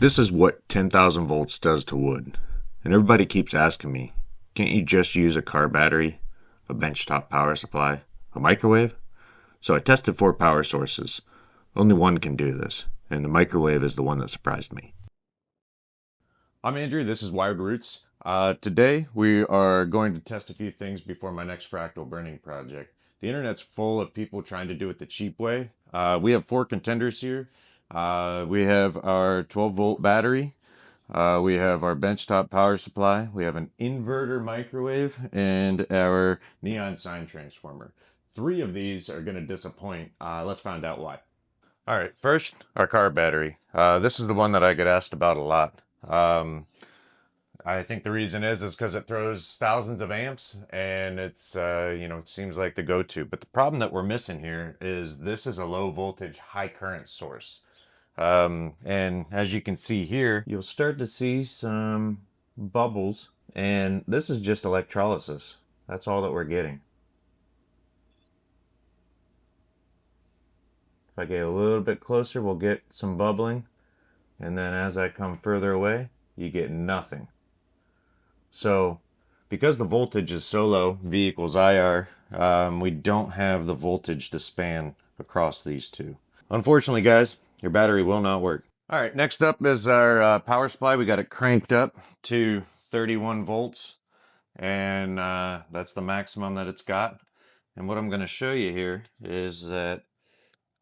This is what 10,000 volts does to wood. And everybody keeps asking me, can't you just use a car battery, a benchtop power supply, a microwave? So I tested 4 power sources. Only one can do this, and the microwave is the one that surprised me. I'm Andrew, this is Wired Roots. Today we are going to test a few things before my next fractal burning project. The internet's full of people trying to do it the cheap way. We have 4 contenders here. We have our 12-volt battery. We have our benchtop power supply. We have an inverter microwave and our neon sign transformer. 3 of these are going to disappoint. Let's find out why. All right, first, our car battery. This is the one that I get asked about a lot. I think the reason is because it throws thousands of amps and it's, it seems like the go-to. But the problem that we're missing here is this is a low voltage, high current source. And as you can see here, you'll start to see some bubbles, and this is just electrolysis. That's all that we're getting. If I get a little bit closer, we'll get some bubbling. And then as I come further away, you get nothing. So because the voltage is so low, V equals IR, we don't have the voltage to span across these two. Unfortunately, guys, your battery will not work. All right, next up is our power supply. We got it cranked up to 31 volts, and that's the maximum that it's got. And what I'm going to show you here is that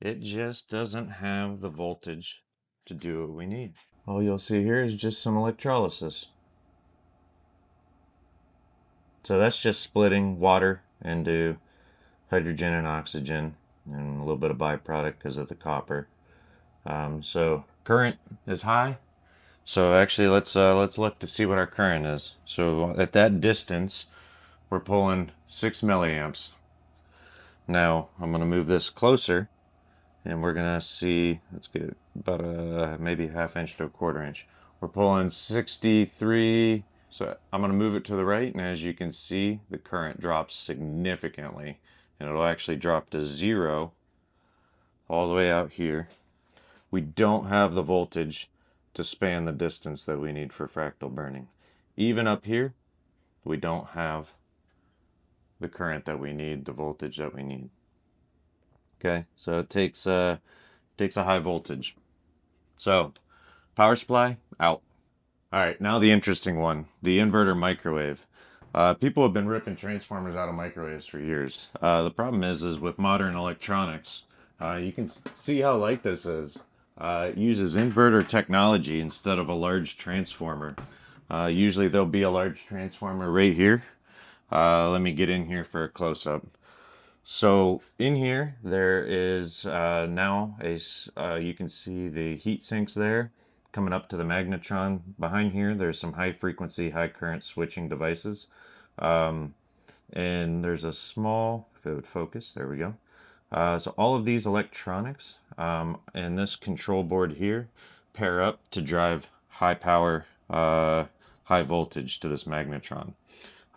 it just doesn't have the voltage to do what we need. All you'll see here is just some electrolysis. So that's just splitting water into hydrogen and oxygen and a little bit of byproduct because of the copper. So current is high. So actually let's look to see what our current is. So at that distance, we're pulling 6 milliamps. Now I'm going to move this closer and we're going to see, let's get about maybe a ½ inch to a ¼ inch. We're pulling 63. So I'm going to move it to the right, and as you can see, the current drops significantly, and it'll actually drop to 0 all the way out here. We don't have the voltage to span the distance that we need for fractal burning. Even up here, we don't have the current that we need, the voltage that we need. Okay, so it takes a high voltage. So power supply out. All right, now the interesting one, the inverter microwave. People have been ripping transformers out of microwaves for years. The problem is with modern electronics, you can see how light this is. It uses inverter technology instead of a large transformer. Usually there'll be a large transformer right here. Let me get in here for a close-up. So in here, there is now you can see the heat sinks there coming up to the magnetron. Behind here, there's some high frequency, high current switching devices. And there's a small, if it would focus, there we go. So all of these electronics and this control board here pair up to drive high power, high voltage to this magnetron.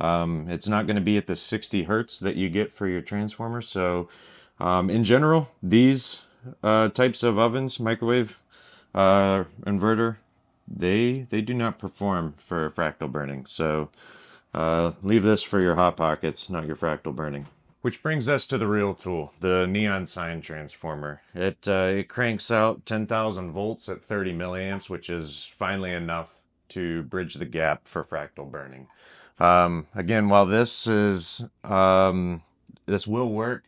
It's not going to be at the 60 hertz that you get for your transformer. So in general, these types of ovens, microwave, inverter, they do not perform for fractal burning. So leave this for your hot pockets, not your fractal burning. Which brings us to the real tool, the neon sign transformer. It cranks out 10,000 volts at 30 milliamps, which is finally enough to bridge the gap for fractal burning. Again, while this will work,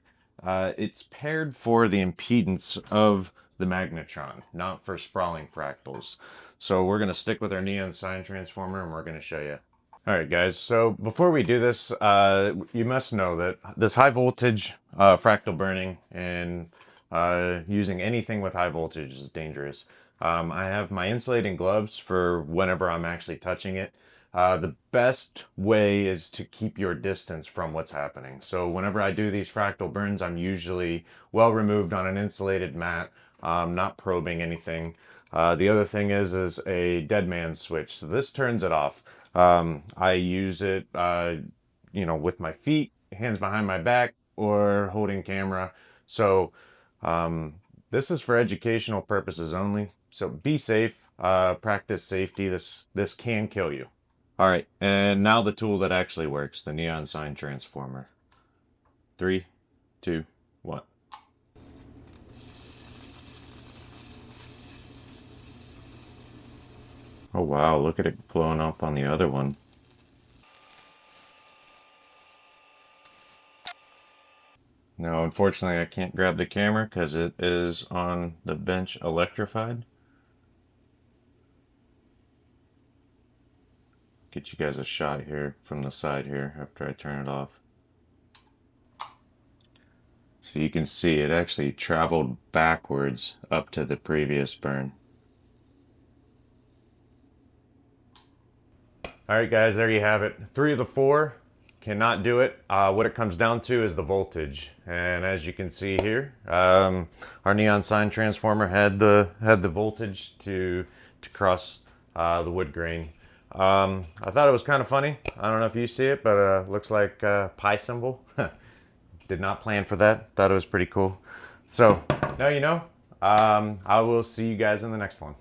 it's paired for the impedance of the magnetron, not for sprawling fractals. So we're going to stick with our neon sign transformer, and we're going to show you. All right, guys, so before we do this, you must know that this high voltage fractal burning and using anything with high voltage is dangerous. I have my insulating gloves for whenever I'm actually touching it. The best way is to keep your distance from what's happening. So whenever I do these fractal burns, I'm usually well removed on an insulated mat, not probing anything. The other thing is a dead man switch. So this turns it off. I use it, with my feet, hands behind my back, or holding camera. So this is for educational purposes only. So be safe. Practice safety. This can kill you. All right, and now the tool that actually works, the neon sign transformer. 3, 2, 1. Oh wow, look at it blowing up on the other one. No, unfortunately I can't grab the camera because it is on the bench electrified. Get you guys a shot here from the side here after I turn it off. So you can see it actually traveled backwards up to the previous burn. All right, guys, there you have it. 3 of the 4 cannot do it. What it comes down to is the voltage, and as you can see here, our neon sign transformer had the voltage to cross the wood grain. I thought it was kind of funny. I don't know if you see it, but looks like pi symbol. Did not plan for that. Thought it was pretty cool. So now you know. I will see you guys in the next one.